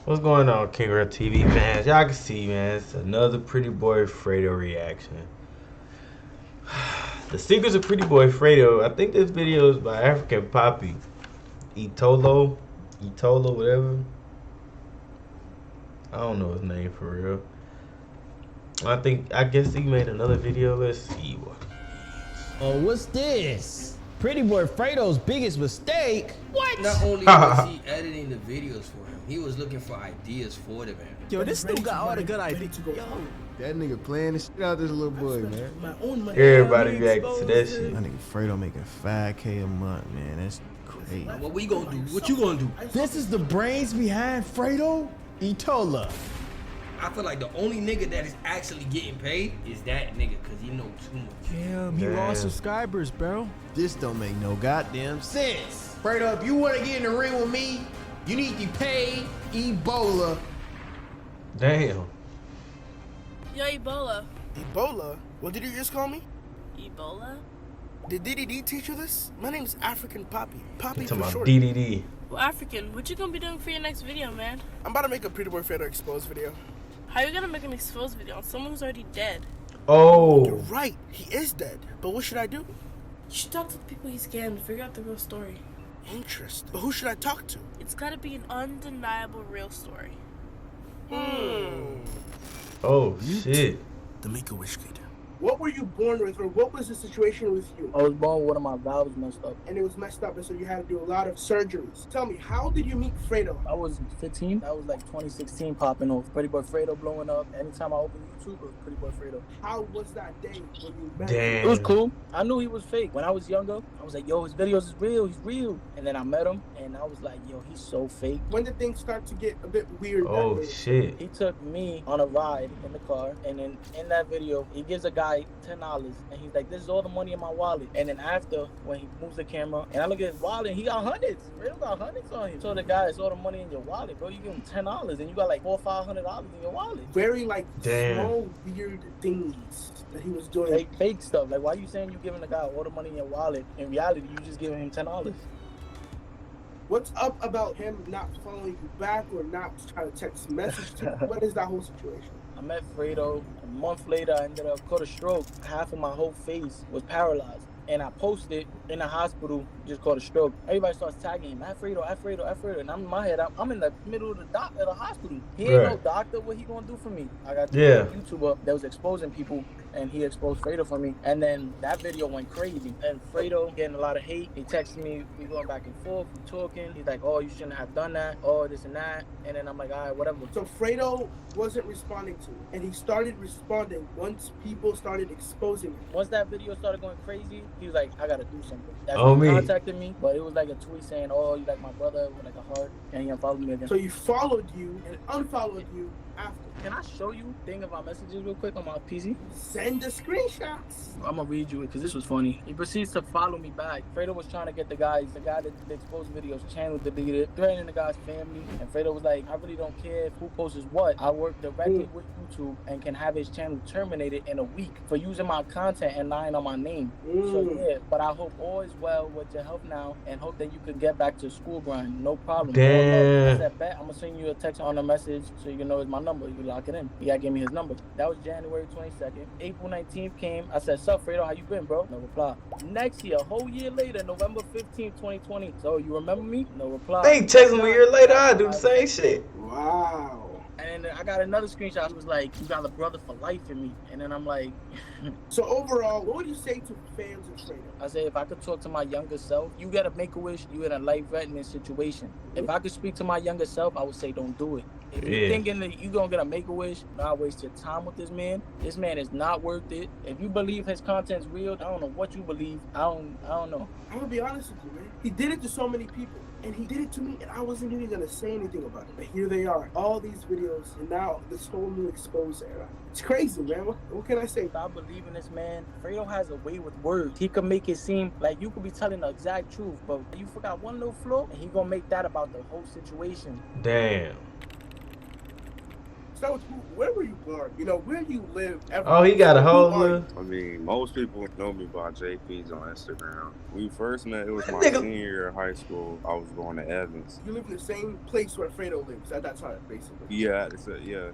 What's going on, King Rep TV fans? Y'all can see, man, it's another Pretty Boy Fredo reaction. The Secrets of Pretty Boy Fredo. I think this video is by African Poppy. Etolo, whatever. I don't know his name for real. I guess he made another video. Let's see what. Oh, what's this? Prettyboyfredo's biggest mistake? What? Not only was he editing the videos for him, he was looking for ideas for the man. Yo, this dude got all the good ideas. Yo, that nigga playing the shit out this little boy, man. Everybody reacting to that shit. That nigga Fredo making 5K a month, man. That's crazy. What we gonna do? What you gonna do? this is the brains behind Fredo? Etola. I feel like the only nigga that is actually getting paid is that nigga, cause he knows too much. Damn, he lost subscribers, bro. This don't make no goddamn sense. Fredo, if you want to get in the ring with me, you need to pay Ebola. Damn. Yo, Ebola. Ebola? What did you just call me? Ebola? Did DDD teach you this? My name's African Poppy. Poppy Talking for about short. DDD. Well, African, what you gonna be doing for your next video, man? I'm about to make a Prettyboyfredo exposed video. How you gonna make an exposed video on someone who's already dead? You're Oh, right, he is dead. But what should I do? You should talk to the people he scammed to figure out the real story. Interesting. But who should I talk to? It's gotta be an undeniable real story. oh shit. The Make-A-Wish kid. What were you born with, or what was the situation with you? I was born with one of my valves messed up. And it was messed up, and so you had to do a lot of surgeries. Tell me, how did you meet Fredo? I was 15. That was like 2016 popping off. Prettyboyfredo blowing up. Anytime I open YouTube, it was Prettyboyfredo. How was that day when you met Damn. It was cool. I knew he was fake. When I was younger, I was like, yo, his videos is real. He's real. And then I met him, and I was like, yo, he's so fake. When did things start to get a bit weird? Oh that day? shit. He took me on a ride in the car, and then in that video, he gives a guy $10, and he's like, this is all the money in my wallet. And then after, when he moves the camera, and I look at his wallet, and he got hundreds. Fredo got hundreds on him. So the guy, it's all the money in your wallet, bro. You give him $10, and you got like $400 or $500 in your wallet. Very like Damn. small weird things that he was doing. Fake stuff. Like, why you saying you giving the guy all the money in your wallet? In reality, you just giving him $10. What's up about him not following you back or not trying to text message to you? What is that whole situation? I met Fredo. A month later, I ended up caught a stroke. Half of my whole face was paralyzed. And I posted in the hospital, just caught a stroke. Everybody starts tagging him, Fredo. And I'm in my head, I'm in the middle of the hospital. He ain't no doctor. What he gonna do for me? I got this YouTuber that was exposing people, and he exposed Fredo for me. And then that video went crazy. And Fredo getting a lot of hate. He texted me, we going back and forth, we talking. He's like, oh, you shouldn't have done that. Oh, this and that. And then I'm like, all right, whatever. So Fredo wasn't responding to it, and he started responding once people started exposing him. Once that video started going crazy, he was like, I gotta do something. That's Oh, when he me. contacted me, but it was like a tweet saying, oh, you like my brother with like a heart, and he unfollowed me again. So he followed you and unfollowed you after. Can I show you thing of our messages real quick on my PC? Send the screenshots. I'm gonna read you it because this was funny. He proceeds to follow me back. Fredo was trying to get the guy that did the exposed videos channel deleted, threatening the guy's family. And Fredo was like, I really don't care who posts what. I work directly with YouTube and can have his channel terminated in a week for using my content and lying on my name. So yeah, but I hope all is well with your health now and hope that you can get back to school grind. No problem. Damn. I said, bet I'm gonna send you a text on a message so you can know it's my number. You can lock it in. The guy gave me his number. That was January 22nd. April 19th came. I said, sup, Fredo, how you been, bro? No reply. Next year, a whole year later, November 15th, 2020. So you remember me? No reply. They text me a year later, I do the same shit. Wow. And I got another screenshot. It was like, you got a brother for life in me. And then I'm like, So overall, what would you say to fans of Fredo? I say, if I could talk to my younger self, you gotta make a wish, you in a life-threatening situation. If I could speak to my younger self, I would say, don't do it. If you're thinking that you're gonna get a make-a-wish, not waste your time with this man. This man is not worth it. If you believe his content's real, I don't know what you believe. I don't know. I'm gonna be honest with you, man. He did it to so many people. And he did it to me, and I wasn't even gonna say anything about it. But here they are, all these videos, and now this whole new exposed era. It's crazy, man. What can I say? I believe in this man. Fredo has a way with words. He can make it seem like you could be telling the exact truth, but you forgot one little flaw, and he gonna make that about the whole situation. Damn. start with where were you born? You know, where do you live? Oh, he got a Who whole are you? little. I mean, most people know me by JP's on Instagram. We first met, it was my Nigga. senior year of high school. I was going to Evans. You live in the same place where Fredo lives at that time, basically. Yeah,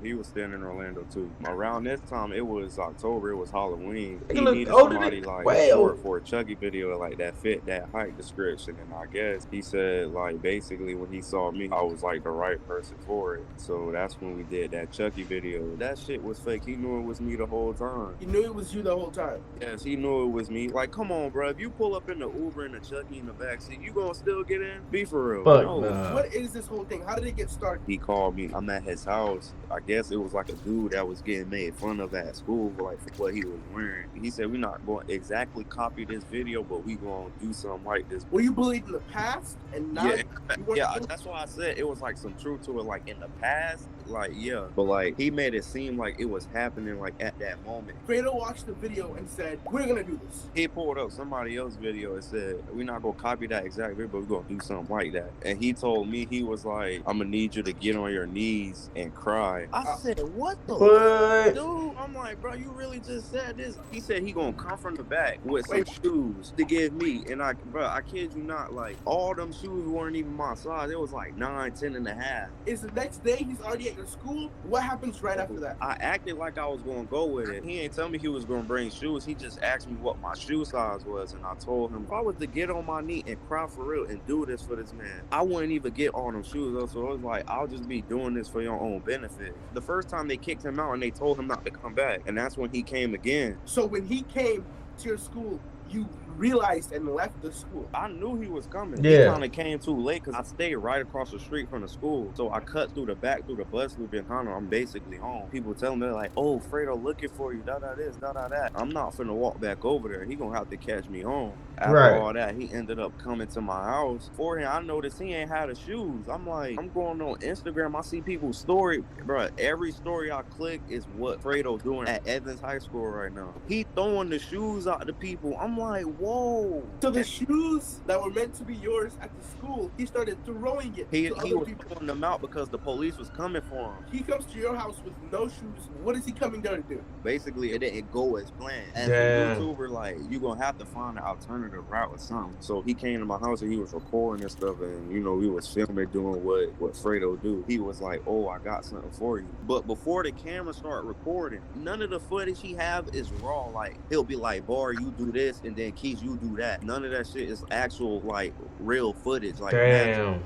he was staying in Orlando too. Around this time, it was October, it was Halloween. He look needed older somebody than- like way short older. for a Chucky video like that fit that height description. And I guess he said like basically when he saw me, I was like the right person for it. So that's when we did that Chucky video. That shit was fake. He knew it was me the whole time. You knew it was you the whole time. Yes, he knew it was me. Like, come on, bro. If you pull up in the Uber and the Chucky in the backseat, you gonna still get in? Be for real. Fuck No. nah. What is this whole thing? How did it get started? He called me. I'm at his house. I guess it was like a dude that was getting made fun of at school for like for what he was wearing. He said, we're not going to exactly copy this video, but we going to do something like this. Were you bullied in the past and now? Yeah, you weren't yeah, bullied? that's why I said it was like some truth to it. Like in the past, like yeah, but like he made it seem like it was happening like at that moment. Fredo watched the video and said, we're gonna do this. He pulled up somebody else's video and said, we're not gonna copy that exact video, but we're gonna do something like that. And he told me, he was like, I'm gonna need you to get on your knees and cry. I said, what the What? dude? I'm like, bro, you really just said this? He said he gonna come from the back with some shoes to give me. And I kid you not, like all them shoes weren't even my size. It was like 9, 10 and a half. Is the next day he's already at your school? What happens right after that? I acted like I was gonna go with it. He ain't tell me he was gonna bring shoes. He just asked me what my shoe size was, and I told him if I was to get on my knee and cry for real and do this for this man, I wouldn't even get on them shoes though. So it was like, I'll just be doing this for your own benefit. The first time they kicked him out and they told him not to come back, and that's when he came again. So when he came to your school, you realized and left the school. I knew he was coming. Yeah. He kind of came too late because I stayed right across the street from the school. So I cut through the back, through the bus loop in Hunter. I'm basically home. People telling me like, oh, Fredo looking for you, da-da this, da-da that. I'm not finna walk back over there. He gonna have to catch me home. After Right. all that, he ended up coming to my house. For him, I noticed he ain't had the shoes. I'm like, I'm going on Instagram. I see people's story. Bro, every story I click is what Fredo doing at Evans High School right now. He throwing the shoes out to people. I'm like, whoa. So the shoes that were meant to be yours at the school, he started throwing it He to was other people. throwing them out because the police was coming for him. He comes to your house with no shoes. What is he coming there to do? Basically, it didn't go as planned. As Damn. a YouTuber, like, you gonna have to find an alternative route or something. So he came to my house and he was recording and stuff, and you know, we was filming, doing what Fredo do. He was like, oh, I got something for you. But before the camera start recording, none of the footage he have is raw. Like, he'll be like, Bar, you do this, and then Keys, you do that. None of that shit is actual, like, real footage. Like, Damn.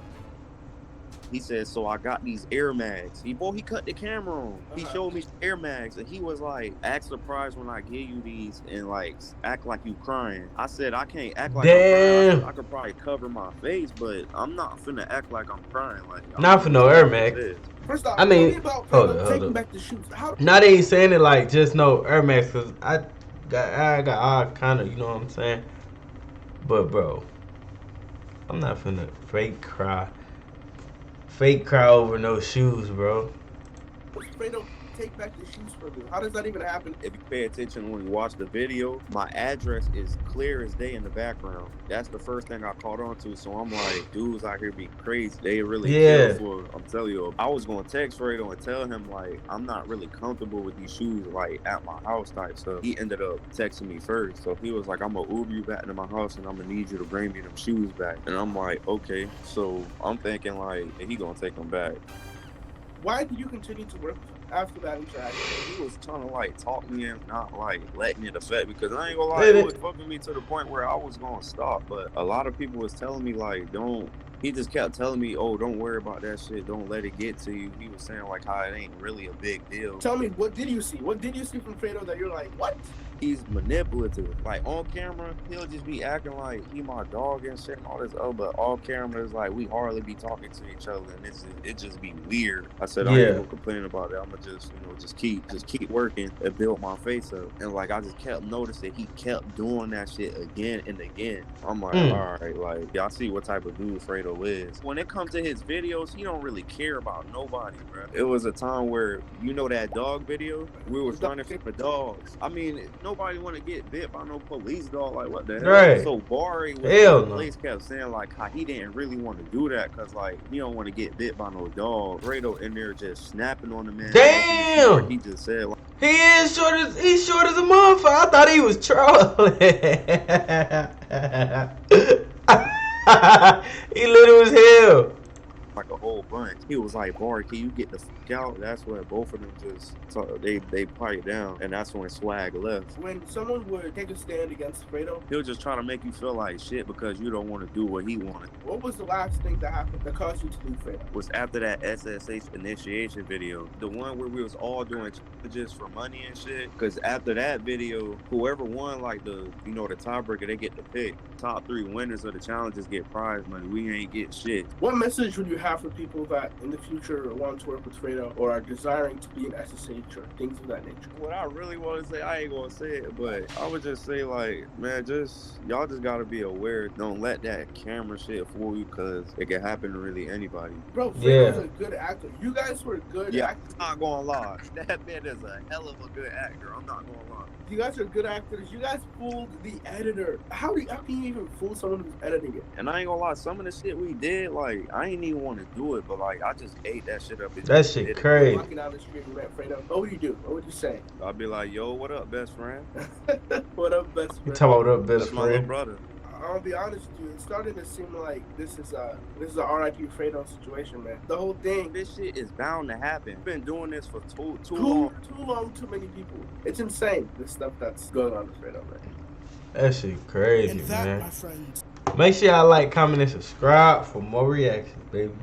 he said, so I got these Air Mags. Before he cut the camera on, he Uh-huh. showed me Air Mags, and he was like, act surprised when I give you these and like act like you crying. I said, I can't act like I'm crying. I Damn. said, I could probably cover my face, but I'm not finna act like I'm crying. Like, Not for no Air Max. First off, I mean, tell me about hold Fredo up, taking hold up. back the shoes. How? Not ain't saying it like just no Air Max, cause I got all kind of, you know what I'm saying. But bro, I'm not finna fake cry over no shoes, bro. Fredo take back the shoes from you? How does that even happen? if you pay attention when you watch the video, my address is clear as day in the background. That's the first thing I caught on to. So I'm like, dudes out here be crazy. They really Yeah. kill for, I'm telling you, I was going to text Fredo and tell him, like, I'm not really comfortable with these shoes, like, at my house type stuff. He ended up texting me first. So he was like, I'm going to Uber you back to my house and I'm going to need you to bring me them shoes back. And I'm like, okay. So I'm thinking, like, he going to take them back. Why did you continue to work after that interaction? He was trying to like talk me in, not like letting it affect me, because I ain't gonna lie, it was fucking me to the point where I was gonna stop. But a lot of people was telling me like, don't. He just kept telling me, oh, don't worry about that shit. Don't let it get to you. He was saying like how it ain't really a big deal. Tell me, what did you see? What did you see from Fredo that you're like, what? He's manipulative. Like on camera, he'll just be acting like he my dog and shit and all this other. But off camera is like we hardly be talking to each other, and it just be weird. I said I ain't gonna complain about it. I'ma just just keep working and build my face up. And like I just kept noticing he kept doing that shit again and again. I'm like, all right, like y'all see what type of dude Fredo Fredo is. When it comes to his videos, he don't really care about nobody, bro. It was a time where, you know that dog video? We was running from the dogs. I mean, nobody want to get bit by no police dog. Like, what the hell? Right. So Barry was Hell in no. place kept saying, like, how he didn't really want to do that because, like, he don't want to get bit by no dog. Fredo in there just snapping on the man. Damn! He just said, like, He's short as a motherfucker. I thought he was trolling. He little as hell. like a whole bunch. He was like, Barry, can you get the fuck out? That's when both of them just they pipe down, and that's when Swag left. When someone would take a stand against Fredo, He'll just try to make you feel like shit because you don't want to do what he wanted. what was the last thing that happened that caused you to leave Fredo? Was after that SSH initiation video, the one where we was all doing challenges for money and shit. Because after that video, whoever won like the tiebreaker, they get to pick. Top 3 winners of the challenges get prize money. We ain't get shit. What message would you have for people that in the future want to work with Fredo or are desiring to be an SSH or things of that nature? What I really want to say, I ain't gonna say it, but I would just say, like, man, y'all just gotta be aware. Don't let that camera shit fool you, because it can happen to really anybody. Bro, Fredo's a good actor. You guys were good actors. I'm not gonna lie. That man is a hell of a good actor. I'm not gonna lie. You guys are good actors. You guys fooled the editor. How can you even fool someone who's editing it? And I ain't gonna lie, some of the shit we did, like, I ain't even want to do it, but like, I just ate that shit up. That shit crazy. Walking down the street, met Fredo. What would you do? What would you say? I'd be like, yo, what up, best friend? What up, best friend? You talking about what up, best That's my little friend? brother. I'll be honest with you, it's starting to seem like this is a RIP Fredo situation, man. The whole thing. This shit is bound to happen. We've been doing this for too long. Too many people. It's insane, this stuff that's going on with Fredo, man. That shit crazy, And that, man. my friends, Make sure y'all like, comment, and subscribe for more reactions, baby.